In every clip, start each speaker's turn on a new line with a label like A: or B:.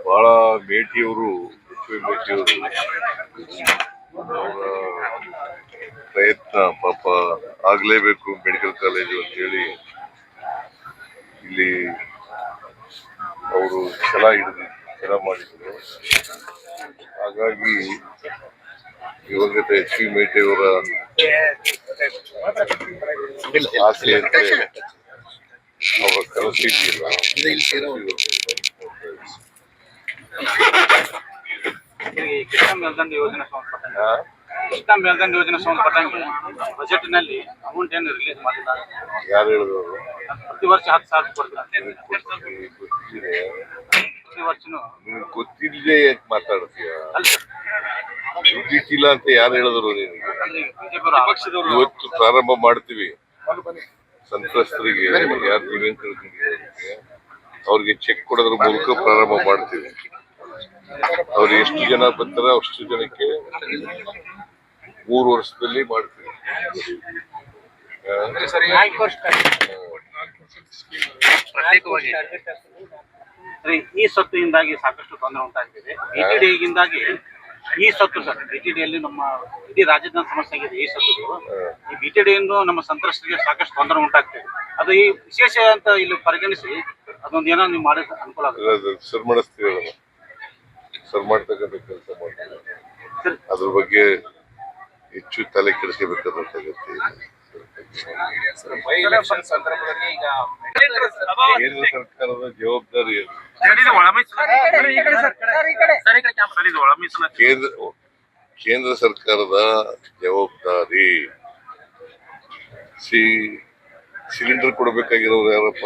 A: ಬಹಳ ಮೇಟಿಯವರು ಅವರ ಪ್ರಯತ್ನ ಪಾಪ ಆಗ್ಲೇಬೇಕು ಮೆಡಿಕಲ್ ಕಾಲೇಜು ಅಂತ ಹೇಳಿ ಇಲ್ಲಿ ಅವರು ಛಲ ಮಾಡಿದ್ರು. ಹಾಗಾಗಿ ದಿವಂಗತ ಎಚ್ ವಿ ಮೇಟಿಯವರ ಆಸೆಯಂತೆ ಅವರ ಕನಸಿದೆಯಲ್ಲ
B: ಕೃಷ್ಣ ಮೇಲ್ದಂಡ ಯೋಜನೆ ಸಂಬಂಧಪಟ್ಟಂಗೆ ಬಜೆಟ್ ನಲ್ಲಿ ಅಮೌಂಟ್ ಏನು ರಿಲೀಸ್ ಮಾಡಿದ್ದಾರೆ?
A: ಯಾರು ಹೇಳಿದ್ರು?
B: ಪ್ರತಿ ವರ್ಷ 10,000 ಕೊಡ್ತಾರೆ. ಪ್ರತಿ ವರ್ಷನೂ
A: ಗೊತ್ತಿಲ್ಲದೆ ಯಾಕೆ ಮಾತಾಡ್ತೀಯ? ದುಡ್ಡಿಟ್ಟಿಲ್ಲ ಅಂತ ಯಾರು ಹೇಳಿದ್ರು ನಿನಗೆ? ಇವತ್ತು ಪ್ರಾರಂಭ ಮಾಡ್ತೀವಿ. ಸಂತ್ರಸ್ತರಿಗೆ ಯಾರು ಜೀವನ ಕಳ್ಕೊಂಡಿದ್ದಾರೆ ಅವ್ರಿಗೆ ಚೆಕ್ ಕೊಡೋದ್ರ ಮೂಲಕ ಪ್ರಾರಂಭ ಮಾಡ್ತೀವಿ. ಅವ್ರು ಎಷ್ಟು ಜನ ಬರ್ತಾರ ಅಷ್ಟು ಜನಕ್ಕೆ 3 ವರ್ಷದಲ್ಲಿ ಮಾಡ್ತೀವಿ.
B: ಈ ಸೊತ್ತಿನಿಂದಾಗಿ ಸಾಕಷ್ಟು ತೊಂದರೆ ಉಂಟಾಗ್ತಿದೆ. ಬಿಟಿಡಿಯಿಂದಾಗಿ ಈ ಸೊತ್ತು ಸರ್, ಬಿಟಿಡಿಯಲ್ಲಿ ನಮ್ಮ ಇಡೀ ರಾಜ್ಯದ ಸಮಸ್ಯೆ ಆಗಿದೆ. ಈ ಸೊತ್ತು ಈ ಬಿಟಿಡಿಯಿಂದ ನಮ್ಮ ಸಂತ್ರಸ್ತರಿಗೆ ಸಾಕಷ್ಟು ತೊಂದರೆ ಉಂಟಾಗ್ತಿದೆ. ಅದು ಈ ವಿಶೇಷ ಅಂತ ಇಲ್ಲಿ ಪರಿಗಣಿಸಿ ಅದೊಂದು ಏನೋ ನೀವು ಮಾಡಿದ್ರೆ ಅನುಕೂಲ ಆಗುತ್ತೆ.
A: ಸರ್ ಮಾಡಿಸ್ತೀವಿ, ಸರ್ ಮಾಡ್ತಕ್ಕಂಥ ಕೆಲಸ ಮಾಡ್ತೀವಿ. ಅದ್ರ ಬಗ್ಗೆ ಹೆಚ್ಚು ತಲೆ ಕೆಡಿಸ್ಕೋಬೇಕಾದಂತ ಅಗತ್ಯ ಇದೆ. ಕೇಂದ್ರ ಸರ್ಕಾರದ ಜವಾಬ್ದಾರಿ ಕೇಂದ್ರ ಸರ್ಕಾರದ ಜವಾಬ್ದಾರಿ. ಸಿಲಿಂಡರ್ ಕೊಡಬೇಕಾಗಿರೋರು ಯಾರಪ್ಪ?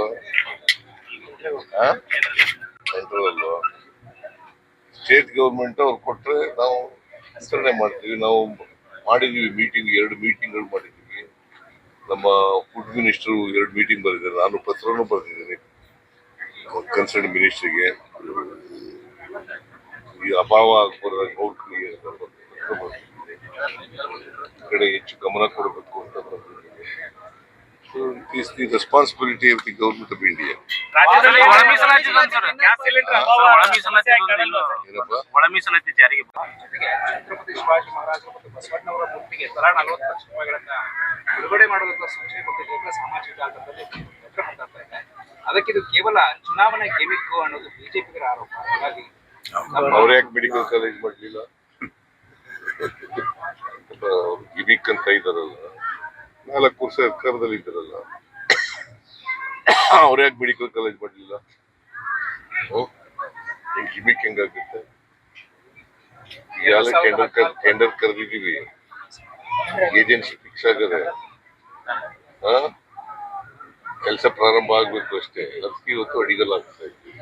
A: ಸೆಂಟ್ರಲ್ ಅಲ್ವಾ? ಸ್ಟೇಟ್ ಗೌರ್ಮೆಂಟ್ ಅವ್ರು ಕೊಟ್ರೆ ನಾವು ವಿತರಣೆ ಮಾಡ್ತೀವಿ. ನಾವು ಮಾಡಿದೀವಿ ಮೀಟಿಂಗ್, 2 ಮೀಟಿಂಗ್ಗಳು ಮಾಡಿದೀವಿ. ನಮ್ಮ ಫುಡ್ ಮಿನಿಸ್ಟರ್ 2 ಮೀಟಿಂಗ್ ಬರೆದಿದ್ದಾರೆ. ನಾನು ಪತ್ರನೂ ಬರೆದಿದ್ದೀನಿ ಕನ್ಸರ್ನ್ ಮಿನಿಸ್ಟರ್ಗೆ. ಈ ಅಭಾವ ಆಗ್ಬಾರ್ದಾಗ ನೋಡ್ಕೊಳ್ಳಿ ಅಂತ ಕಡೆ ಹೆಚ್ಚು ಗಮನ ಕೊಡಬೇಕು ಅಂತ ಬಂದಿದ್ದೀನಿ. It is the responsibility of the government of India.
C: Chhatrapati Shivaji ಮಹಾರಾಜರು ಮತ್ತು ಬಸವಣ್ಣವರ ಮೂರ್ತಿಗೆ ತಲಾ 40 ಲಕ್ಷ ರೂಪಾಯಿಗಳನ್ನ ಬಿಡುಗಡೆ ಮಾಡೋದಕ್ಕೆ ಸೂಚನೆ ಕೊಟ್ಟಿದ್ದು ಸಾಮಾಜಿಕ ಜಾಲತಾಣದಲ್ಲಿ ಮಾತಾಡ್ತಾ ಇದ್ದಾರೆ. ಅದಕ್ಕೆ ಇದು ಕೇವಲ ಚುನಾವಣಾ ಗಿಮಿಕ್ ಅನ್ನೋದು ಬಿಜೆಪಿಗರ ಆರೋಪ. ಹಾಗಾಗಿ
A: ಅವ್ರು ಯಾಕೆ ಮೆಡಿಕಲ್ ಕಾಲೇಜ್ ಮಾಡಲಿಲ್ಲ? ಗಿಮಿಕ್ ಅಂತ ಇದ್ದಾರಲ್ಲ, 4 ವರ್ಷ ಸರ್ಕಾರದಲ್ಲಿ ಇದ್ದಾರಲ್ಲ, ಅವ್ರು ಯಾಕೆ ಮೆಡಿಕಲ್ ಕಾಲೇಜ್ ಮಾಡಲಿಲ್ಲ? ಗಿಮಿಕ್ ಹೆಂಗಾಗುತ್ತೆ? ಈಗಾಗಲೇ ಟೆಂಡರ್ ಕರೆದಿದ್ದೀವಿ, ಏಜೆನ್ಸಿ ಫಿಕ್ಸ್ ಆಗದೆ, ಕೆಲಸ ಪ್ರಾರಂಭ ಆಗ್ಬೇಕು ಅಷ್ಟೇ. ಅದಕ್ಕೆ ಇವತ್ತು ಅಡಿಗಲ್ ಆಗ್ತಾ ಇದ್ದೀವಿ.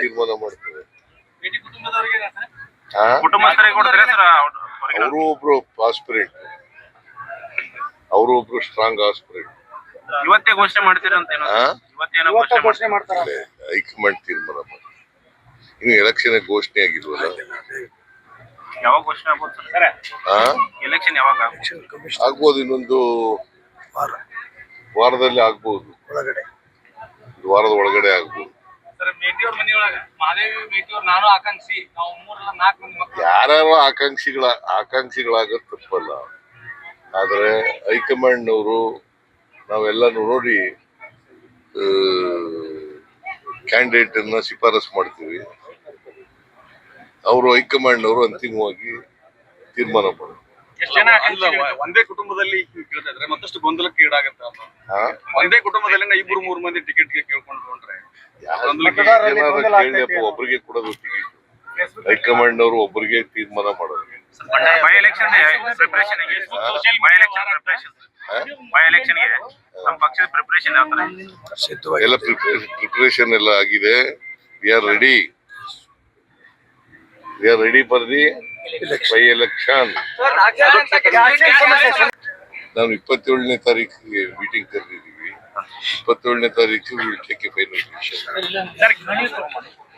A: ತೀರ್ಮಾನ ಮಾಡ್ತೇವೆ. ಅವರು ಒಬ್ರು ಆಸ್ಪಿರೆಂಟ್, ಅವರು ಒಬ್ರು ಸ್ಟ್ರಾಂಗ್ ಆಸ್ಪಿರೆಂಟ್.
B: ಇವತ್ತೇ ಘೋಷಣೆ ಮಾಡ್ತೀರಾ ಅಂತ?
A: ಹೈಕಮಾಂಡ್ ತೀರ್ಮಾನ ಮಾಡಿ. ಇನ್ನು ಎಲೆಕ್ಷನ್ ಘೋಷಣೆ ಆಗಿಲ್ವಲ್ಲ?
B: ಯಾವಾಗ ಘೋಷಣೆ ಆಗ್ಬೋದು ಸರ್? ಎಲೆಕ್ಷನ್ ಯಾವಾಗ
A: ಆಗ್ಬೋದು? ಇನ್ನೊಂದು ವಾರದಲ್ಲಿ ಆಗ್ಬಹುದು, ವಾರದ ಒಳಗಡೆ ಆಗ್ಬಹುದು. ಯಾರು ಆಕಾಂಕ್ಷಿಗಳಾಗೋದು ತಪ್ಪಲ್ಲ. ಆದ್ರೆ ಹೈಕಮಾಂಡ್ನವರು ನಾವೆಲ್ಲ ನೋಡಿ ಕ್ಯಾಂಡಿಡೇಟ್ ಅನ್ನ ಶಿಫಾರಸು ಮಾಡ್ತೀವಿ. ಅವರು ಹೈಕಮಾಂಡ್ನವರು ಅಂತಿಮವಾಗಿ ತೀರ್ಮಾನ ಮಾಡ್ತಾರೆ.
B: ಒಂದೇ ಕುಟುಂಬದಲ್ಲಿ ಕೇಳ್ತಾ ಇದ್ರೆ ಮತ್ತಷ್ಟು ಗೊಂದಲಕ್ಕೆ ಈಡಾಗತ್ತೆ. ಒಂದೇ ಕುಟುಂಬದಲ್ಲಿ 2-3 ಮಂದಿ ಟಿಕೆಟ್ ಕೇಳ್ಕೊಂಡ್ರೆ
A: ಒಬ್ಬರಿಗೆ ಕೊಡೋದು ಟಿಕೆಟ್. ಹೈಕಮಾಂಡ್ನವರು ಒಬ್ಬರಿಗೆ ತೀರ್ಮಾನ ಮಾಡೋದು. ಎಲ್ಲ ಪ್ರಿಪರೇಷನ್ ಎಲ್ಲ ಆಗಿದೆ. We are ready for the by election. ನಾವು 27ನೇ ತಾರೀಕಿಗೆ ಮೀಟಿಂಗ್ ಕರೆದಿದ್ದೀವಿ. 27ನೇ ತಾರೀಕು will take A final decision.